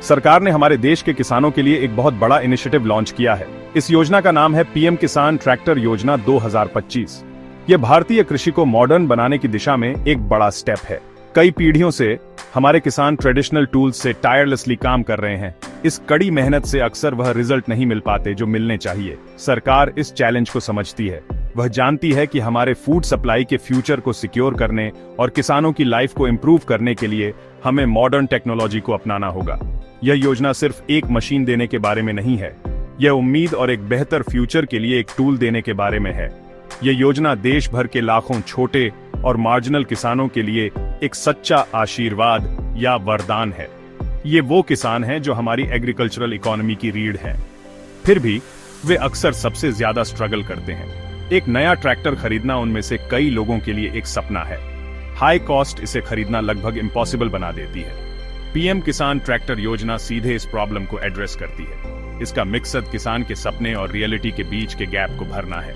सरकार ने हमारे देश के किसानों के लिए एक बहुत बड़ा इनिशिएटिव लॉन्च किया है। इस योजना का नाम है पीएम किसान ट्रैक्टर योजना 2025। ये भारतीय कृषि को मॉडर्न बनाने की दिशा में एक बड़ा स्टेप है। कई पीढ़ियों से हमारे किसान ट्रेडिशनल टूल्स से टायरलेसली काम कर रहे हैं। इस कड़ी मेहनत से अक्सर वह रिजल्ट नहीं मिल पाते जो मिलने चाहिए। सरकार इस चैलेंज को समझती है। वह जानती है कि हमारे फूड सप्लाई के फ्यूचर को सिक्योर करने और किसानों की लाइफ को इम्प्रूव करने के लिए हमें मॉडर्न टेक्नोलॉजी को अपनाना होगा। यह योजना सिर्फ एक मशीन देने के बारे में नहीं है, यह उम्मीद और एक बेहतर फ्यूचर के लिए एक टूल देने के बारे में है। यह योजना देश भर के लाखों छोटे और मार्जिनल किसानों के लिए एक सच्चा आशीर्वाद या वरदान है। ये वो किसान हैं जो हमारी एग्रीकल्चरल इकोनॉमी की रीढ़ हैं। फिर भी वे अक्सर सबसे ज्यादा स्ट्रगल करते हैं। एक नया ट्रैक्टर खरीदना उनमें से कई लोगों के लिए एक सपना है। हाई कॉस्ट इसे खरीदना लगभग इम्पॉसिबल बना देती है। पीएम किसान ट्रैक्टर योजना सीधे इस प्रॉब्लम को एड्रेस करती है। इसका मकसद किसान के सपने और रियलिटी के बीच के गैप को भरना है।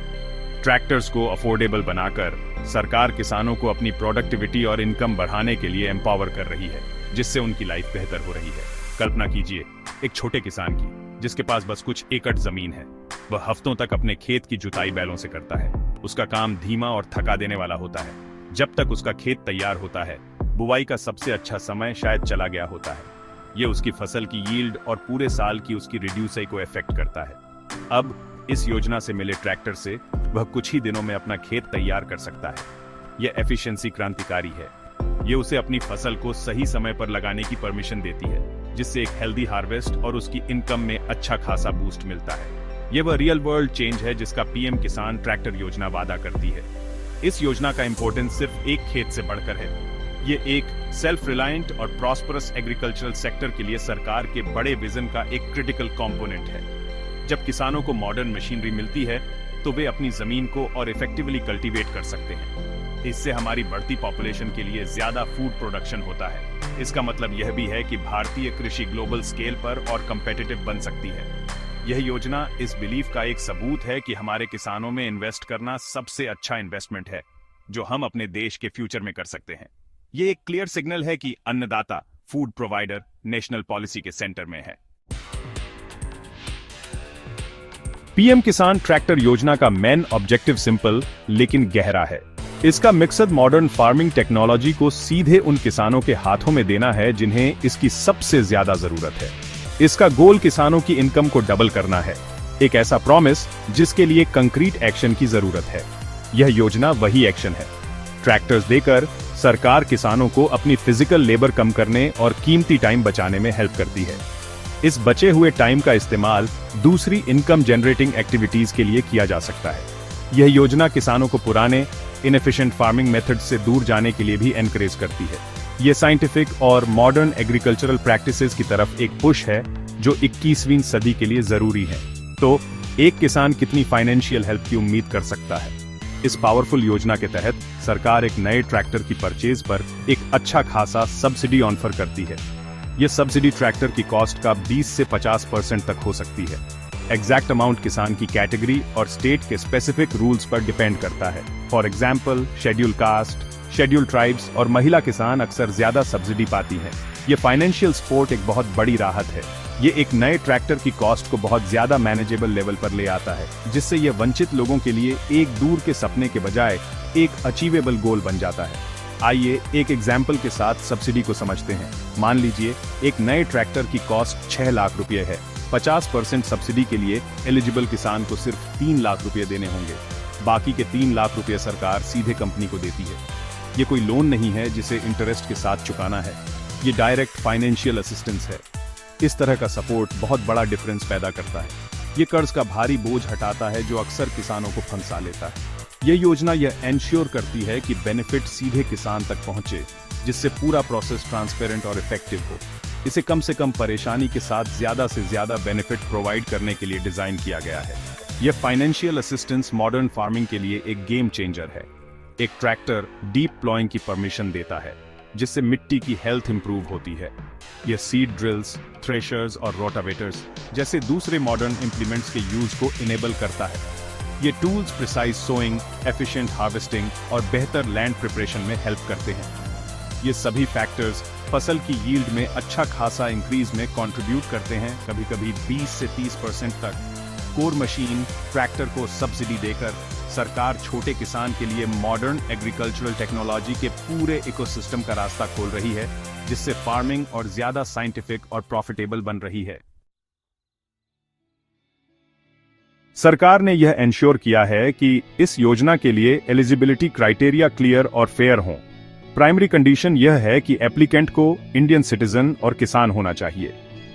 ट्रैक्टर्स को अफोर्डेबल बनाकर सरकार किसानों को अपनी प्रोडक्टिविटी और इनकम बढ़ाने के लिए एम्पावर कर रही है, जिससे उनकी लाइफ बेहतर हो रही है। कल्पना कीजिए एक छोटे किसान की, जिसके पास बस कुछ एकड़ जमीन है। वह हफ्तों तक अपने खेत की जुताई बैलों से करता है। उसका काम धीमा और थका देने वाला होता है। जब तक उसका खेत तैयार होता है, बुवाई का सबसे अच्छा समय शायद चला गया होता है। ये उसकी फसल की यील्ड और पूरे साल की उसकी रिड्यूसई को इफेक्ट करता है। अब इस योजना से मिले ट्रैक्टर से वह कुछ ही दिनों में अपना खेत तैयार कर सकता है। यह एफिशिएंसी क्रांतिकारी है। ये उसे अपनी फसल को सही समय पर लगाने की परमिशन देती है, जिससे एक हेल्दी हार्वेस्ट और उसकी इनकम में अच्छा खासा बूस्ट मिलता है। यह वह रियल वर्ल्ड चेंज है जिसका पीएम किसान ट्रैक्टर योजना वादा करती है। इस योजना का इंपॉर्टेंस सिर्फ एक खेत से बढ़कर है। ये एक सेल्फ रिलायंट और प्रॉस्परस एग्रीकल्चरल सेक्टर के लिए सरकार के बड़े विजन का एक क्रिटिकल कंपोनेंट है। जब किसानों को मॉडर्न मशीनरी मिलती है तो वे अपनी जमीन को और इफेक्टिवली कल्टीवेट कर सकते हैं। इससे हमारी बढ़ती पॉपुलेशन के लिए ज्यादा फूड प्रोडक्शन होता है। इसका मतलब यह भी है कि भारतीय कृषि ग्लोबल स्केल पर और कंपेटिटिव बन सकती है। यह योजना इस बिलीफ का एक सबूत है कि हमारे किसानों में इन्वेस्ट करना सबसे अच्छा इन्वेस्टमेंट है जो हम अपने देश के फ्यूचर में कर सकते हैं। ये एक क्लियर सिग्नल है कि अन्नदाता, फूड प्रोवाइडर नेशनल पॉलिसी के सेंटर में है। पीएम किसान ट्रैक्टर योजना का मेन ऑब्जेक्टिव सिंपल लेकिन गहरा है। इसका मकसद मॉडर्न फार्मिंग टेक्नोलॉजी को सीधे उन किसानों के हाथों में देना है जिन्हें इसकी सबसे ज्यादा जरूरत है। इसका गोल किसानों की इनकम को डबल करना है, एक ऐसा प्रॉमिस जिसके लिए कंक्रीट एक्शन की जरूरत है। यह योजना वही एक्शन है। ट्रैक्टर्स देकर सरकार किसानों को अपनी फिजिकल लेबर कम करने और कीमती टाइम बचाने में हेल्प करती है। इस बचे हुए टाइम का इस्तेमाल दूसरी इनकम जनरेटिंग एक्टिविटीज के लिए किया जा सकता है। यह योजना किसानों को पुराने इनएफिशिएंट फार्मिंग मेथड से दूर जाने के लिए भी एनकरेज करती है। यह साइंटिफिक और मॉडर्न एग्रीकल्चरल प्रैक्टिसेस की तरफ एक पुश है जो 21वीं सदी के लिए जरूरी है। तो एक किसान कितनी फाइनेंशियल हेल्प की उम्मीद कर सकता है? इस पावरफुल योजना के तहत सरकार एक नए ट्रैक्टर की परचेज पर एक अच्छा खासा सब्सिडी ऑफर करती है। यह सब्सिडी ट्रैक्टर की कॉस्ट का 20 से 50% तक हो सकती है। एग्जैक्ट अमाउंट किसान की कैटेगरी और स्टेट के स्पेसिफिक रूल्स पर डिपेंड करता है। For example, schedule caste, schedule tribes और महिला किसान अक्सर ज्यादा सब्सिडी पाती हैं। ये फाइनेंशियल सपोर्ट एक बहुत बड़ी राहत है। ये एक नए ट्रैक्टर की कॉस्ट को बहुत ज्यादा मैनेजेबल लेवल पर ले आता है, जिससे यह वंचित लोगों के लिए एक दूर के सपने के बजाय एक अचीवेबल गोल बन जाता है। आइए एक एग्जाम्पल के साथ सब्सिडी को समझते हैं। मान लीजिए एक नए ट्रैक्टर की कॉस्ट 6 लाख रुपए है। 50% सब्सिडी के लिए एलिजिबल किसान को सिर्फ 3 लाख रुपए देने होंगे। बाकी के 3 लाख रुपए सरकार सीधे कंपनी को देती है। ये कोई लोन नहीं है जिसे इंटरेस्ट के साथ चुकाना है। ये डायरेक्ट फाइनेंशियल असिस्टेंस है। इस तरह का सपोर्ट बहुत बड़ा डिफरेंस पैदा करता है। ये कर्ज का भारी बोझ हटाता है जो अक्सर किसानों को फंसा लेता है। ये योजना यह एंश्योर करती है कि बेनिफिट सीधे किसान तक पहुंचे, जिससे पूरा प्रोसेस ट्रांसपेरेंट और इफेक्टिव हो। इसे कम से कम परेशानी के साथ ज्यादा से ज्यादा बेनिफिट प्रोवाइड करने के लिए डिजाइन किया गया है। यह फाइनेंशियल असिस्टेंस मॉडर्न फार्मिंग के लिए एक गेम चेंजर है। एक ट्रैक्टर डीप प्लॉइंग की परमिशन देता है, जिससे मिट्टी की हेल्थ इंप्रूव होती है। यह सीड ड्रिल्स, थ्रेशर्स और रोटावेटर्स जैसे दूसरे मॉडर्न इंप्लीमेंट्स के यूज को इनेबल करता है। ये tools precise sowing, efficient harvesting और बेहतर लैंड प्रिपरेशन में हेल्प करते हैं। ये सभी फैक्टर्स फसल की यील्ड में अच्छा खासा इंक्रीज में कंट्रीब्यूट करते हैं, कभी कभी 20 से 30% तक। कोर मशीन ट्रैक्टर को सब्सिडी देकर सरकार छोटे किसान के लिए मॉडर्न एग्रीकल्चरल टेक्नोलॉजी के पूरे इकोसिस्टम का रास्ता खोल रही है, जिससे फार्मिंग और ज्यादा साइंटिफिक और प्रॉफिटेबल बन रही है। सरकार ने यह एंश्योर किया है कि इस योजना के लिए एलिजिबिलिटी क्राइटेरिया क्लियर और फेयर हों। प्राइमरी कंडीशन यह है कि एप्लीकेंट को इंडियन सिटीजन और किसान होना चाहिए।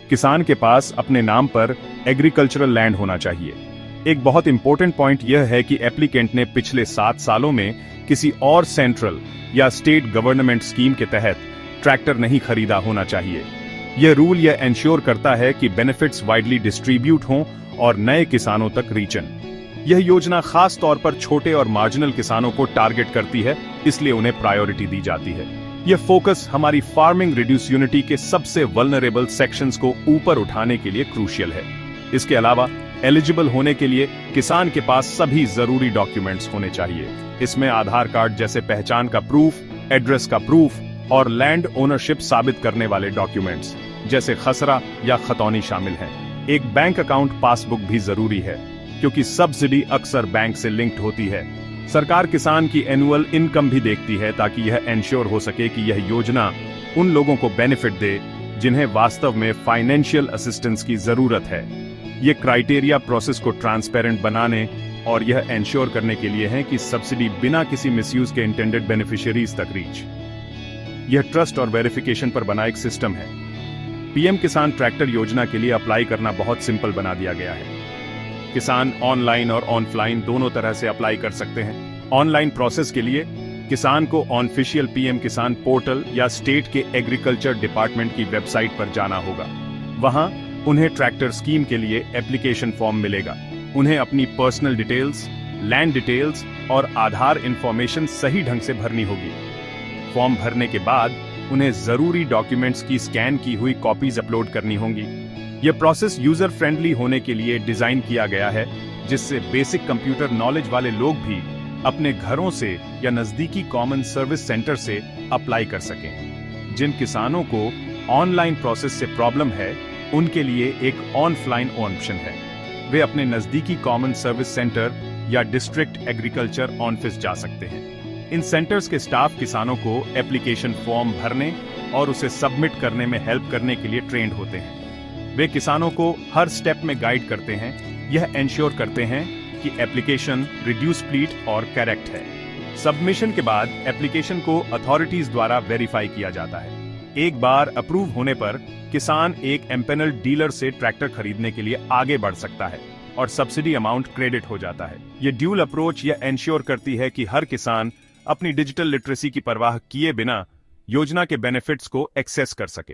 किसान के पास अपने नाम पर एग्रीकल्चरल लैंड होना चाहिए। एक बहुत इंपॉर्टेंट पॉइंट यह है कि एप्लीकेंट ने पिछले 7 सालों में किसी और सेंट्रल या स्टेट गवर्नमेंट स्कीम के तहत ट्रैक्टर नहीं खरीदा होना चाहिए। यह रूल यह एंश्योर करता है कि बेनिफिट्स वाइडली डिस्ट्रीब्यूट हों और नए किसानों तक रीचन। यह योजना खास तौर पर छोटे और मार्जिनल किसानों को टारगेट करती है, इसलिए उन्हें प्रायोरिटी दी जाती है। यह फोकस हमारी फार्मिंग रिड्यूस यूनिटी के सबसे वल्नरेबल सेक्शंस को ऊपर उठाने के लिए क्रूशियल है। इसके अलावा एलिजिबल होने के लिए किसान के पास सभी जरूरी डॉक्यूमेंट्स होने चाहिए। इसमें आधार कार्ड जैसे पहचान का प्रूफ, एड्रेस का प्रूफ और लैंड ओनरशिप साबित करने वाले डॉक्यूमेंट्स जैसे खसरा या खतौनी शामिल हैं। एक बैंक अकाउंट पासबुक भी जरूरी है, क्योंकि सब्सिडी अक्सर बैंक से लिंक्ड होती है। सरकार किसान की एनुअल इनकम भी देखती है, ताकि यह एंश्योर हो सके कि यह योजना उन लोगों को बेनिफिट दे जिन्हें वास्तव में फाइनेंशियल असिस्टेंस की जरूरत है। ये क्राइटेरिया प्रोसेस को ट्रांसपेरेंट बनाने और यह एंश्योर करने के लिए है कि सब्सिडी बिना किसी मिसयूज के इंटेंडेड बेनिफिशियरीज तक रीच। यह ट्रस्ट और वेरिफिकेशन पर बना एक सिस्टम है। पीएम किसान ट्रैक्टर योजना के लिए अप्लाई करना बहुत सिंपल बना दिया गया है। किसान ऑनलाइन और ऑफलाइन दोनों तरह से अप्लाई कर सकते हैं। ऑनलाइन प्रोसेस के लिए किसान को ऑफिशियल पीएम किसान पोर्टल या स्टेट के एग्रीकल्चर डिपार्टमेंट की वेबसाइट पर जाना होगा। वहां उन्हें ट्रैक्टर स्कीम के लिए एप्लीकेशन फॉर्म मिलेगा। उन्हें अपनी पर्सनल डिटेल्स, लैंड डिटेल्स और आधार इंफॉर्मेशन सही ढंग से भरनी होगी। फॉर्म भरने के बाद उन्हें जरूरी डॉक्यूमेंट्स की स्कैन की हुई कॉपीज अपलोड करनी होंगी। यह प्रोसेस यूजर फ्रेंडली होने के लिए डिजाइन किया गया है, जिससे बेसिक कंप्यूटर नॉलेज वाले लोग भी अपने घरों से या नजदीकी कॉमन सर्विस सेंटर से अप्लाई कर सकें। जिन किसानों को ऑनलाइन प्रोसेस से प्रॉब्लम है, उनके लिए एक ऑफलाइन ऑप्शन है। वे अपने नजदीकी कॉमन सर्विस सेंटर या डिस्ट्रिक्ट एग्रीकल्चर ऑफिस जा सकते हैं। इन सेंटर्स के स्टाफ किसानों को एप्लीकेशन फॉर्म भरने और उसे सबमिट करने में हेल्प करने के लिए ट्रेंड होते हैं। वे किसानों को हर स्टेप में गाइड करते हैं। यह एंश्योर करते हैं कि एप्लीकेशन रिड्यूस प्लीट और करेक्ट है। सबमिशन के बाद एप्लीकेशन को अथॉरिटीज द्वारा वेरीफाई किया जाता है। एक बार अप्रूव होने पर किसान एक एम्पेनल डीलर से ट्रैक्टर खरीदने के लिए आगे बढ़ सकता है और सब्सिडी अमाउंट क्रेडिट हो जाता है। यह ड्यूल अप्रोच यह एंश्योर करती है कि हर किसान अपनी डिजिटल लिटरेसी की परवाह किए बिना योजना के बेनिफिट्स को एक्सेस कर सके।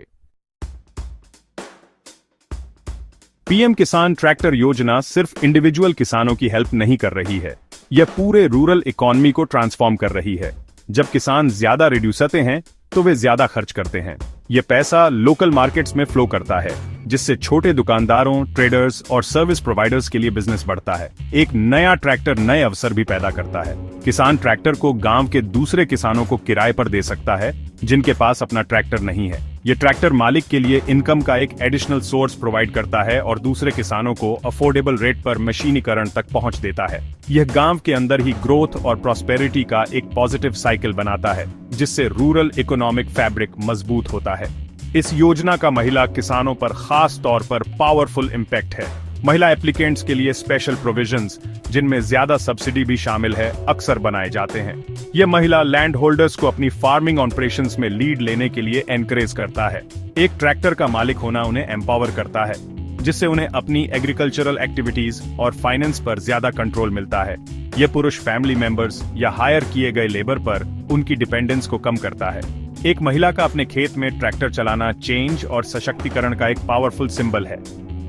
पीएम किसान ट्रैक्टर योजना सिर्फ इंडिविजुअल किसानों की हेल्प नहीं कर रही है, यह पूरे रूरल इकोनॉमी को ट्रांसफॉर्म कर रही है। जब किसान ज्यादा रिड्यूसते हैं तो वे ज्यादा खर्च करते हैं। यह पैसा लोकल मार्केट्स में फ्लो करता है, जिससे छोटे दुकानदारों, ट्रेडर्स और सर्विस प्रोवाइडर्स के लिए बिजनेस बढ़ता है। एक नया ट्रैक्टर नए अवसर भी पैदा करता है। किसान ट्रैक्टर को गांव के दूसरे किसानों को किराए पर दे सकता है, जिनके पास अपना ट्रैक्टर नहीं है। यह ट्रैक्टर मालिक के लिए इनकम का एक एडिशनल सोर्स प्रोवाइड करता है और दूसरे किसानों को अफोर्डेबल रेट पर मशीनीकरण तक पहुंच देता है। यह गांव के अंदर ही ग्रोथ और प्रॉस्पेरिटी का एक पॉजिटिव साइकिल बनाता है, जिससे रूरल इकोनॉमिक फैब्रिक मजबूत होता है। इस योजना का महिला किसानों पर खास तौर पर पावरफुल इम्पैक्ट है। महिला एप्लीकेंट्स के लिए स्पेशल प्रोविजंस, जिनमें ज्यादा सब्सिडी भी शामिल है, अक्सर बनाए जाते हैं। यह महिला लैंड होल्डर्स को अपनी फार्मिंग ऑपरेशंस में लीड लेने के लिए एनकरेज करता है। एक ट्रैक्टर का मालिक होना उन्हें एम्पावर करता है, जिससे उन्हें अपनी एग्रीकल्चरल एक्टिविटीज और फाइनेंस पर ज्यादा कंट्रोल मिलता है। यह पुरुष फैमिली मेंबर्स या हायर किए गए लेबर पर उनकी डिपेंडेंस को कम करता है। एक महिला का अपने खेत में ट्रैक्टर चलाना चेंज और सशक्तिकरण का एक पावरफुल सिंबल है।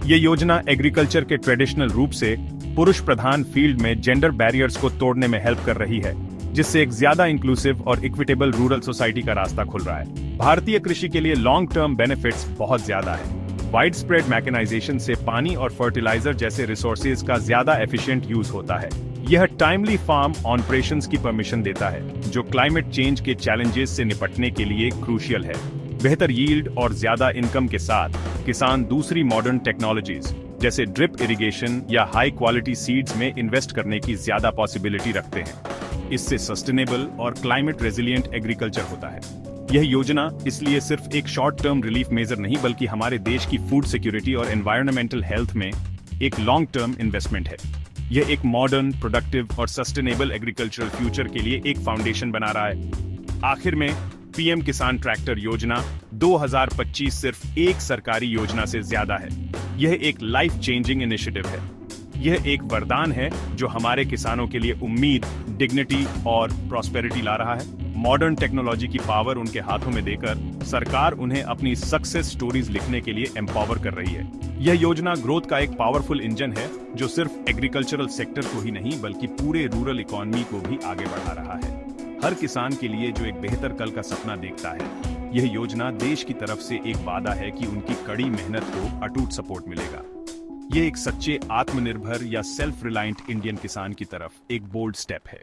ये योजना एग्रीकल्चर के ट्रेडिशनल रूप से पुरुष प्रधान फील्ड में जेंडर बैरियर्स को तोड़ने में हेल्प कर रही है, जिससे एक ज्यादा इंक्लूसिव और इक्विटेबल रूरल सोसाइटी का रास्ता खुल रहा है। भारतीय कृषि के लिए लॉन्ग टर्म बेनिफिट्स बहुत ज्यादा है। वाइड स्प्रेड मैकेनाइजेशन से पानी और फर्टिलाइजर जैसे रिसोर्सेज का ज्यादा एफिशिएंट यूज होता है। यह टाइमली फार्म ऑपरेशंस की परमिशन देता है, जो क्लाइमेट चेंज के चैलेंजेस से निपटने के लिए क्रूशियल है। बेहतर यील्ड और ज्यादा इनकम के साथ किसान दूसरी मॉडर्न टेक्नोलॉजीज जैसे ड्रिप इरिगेशन या हाई क्वालिटी सीड्स में इन्वेस्ट करने की ज्यादा पॉसिबिलिटी रखते हैं। इससे सस्टेनेबल और क्लाइमेट रेजिलिएंट एग्रीकल्चर होता है। यह योजना इसलिए सिर्फ एक शॉर्ट टर्म रिलीफ मेजर नहीं बल्कि हमारे देश की फूड सिक्योरिटी और एनवायरमेंटल हेल्थ में एक लॉन्ग टर्म इन्वेस्टमेंट है। यह एक मॉडर्न, प्रोडक्टिव और सस्टेनेबल एग्रीकल्चरल फ्यूचर के लिए एक फाउंडेशन बना रहा है। आखिर में पीएम किसान ट्रैक्टर योजना 2025 सिर्फ एक सरकारी योजना से ज्यादा है। यह एक लाइफ चेंजिंग इनिशिएटिव है। यह एक वरदान है जो हमारे किसानों के लिए उम्मीद, डिग्निटी और प्रॉस्पेरिटी ला रहा है। मॉडर्न टेक्नोलॉजी की पावर उनके हाथों में देकर सरकार उन्हें अपनी सक्सेस स्टोरीज लिखने के लिए एम्पावर कर रही है। यह योजना ग्रोथ का एक पावरफुल इंजन है जो सिर्फ एग्रीकल्चरल सेक्टर को ही नहीं बल्कि पूरे रूरल इकोनॉमी को भी आगे बढ़ा रहा है। हर किसान के लिए जो एक बेहतर कल का सपना देखता है, यह योजना देश की तरफ से एक वादा है कि उनकी कड़ी मेहनत को अटूट सपोर्ट मिलेगा। यह एक सच्चे आत्मनिर्भर या सेल्फ रिलायंट इंडियन किसान की तरफ एक बोल्ड स्टेप है।